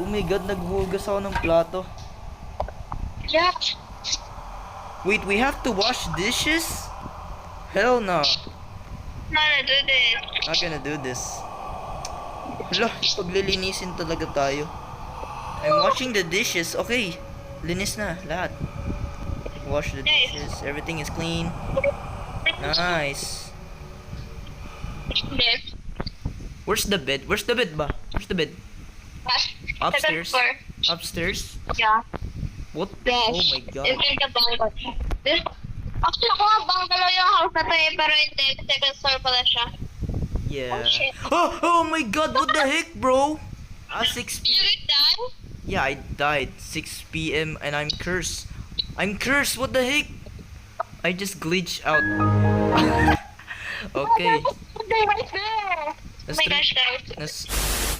Oh my god, naghugas ako ng plato. Yeah. Wait, we have to wash dishes? Hell no. Not do this. Not gonna do this. Hala, paglilinisin talaga tayo. I'm washing the dishes. Okay, linis na lahat. Wash the dishes. Everything is clean. Nice. This. Where's the bed? Where's the bed ba? Where's the bed? Upstairs. Second floor. Upstairs? Yeah. What? Yes. Oh my god. It's in the bungalow. This. Actually, ako nga bungalow yung house na to eh, pero hindi. Second floor pala siya. Yeah. Oh, shit. Oh my god, what the heck, bro? 6 You p.m. done? Yeah, I died. 6 p.m. and I'm cursed. I'm cursed, what the heck? I just glitched out. Okay. Oh my gosh, guys. Let's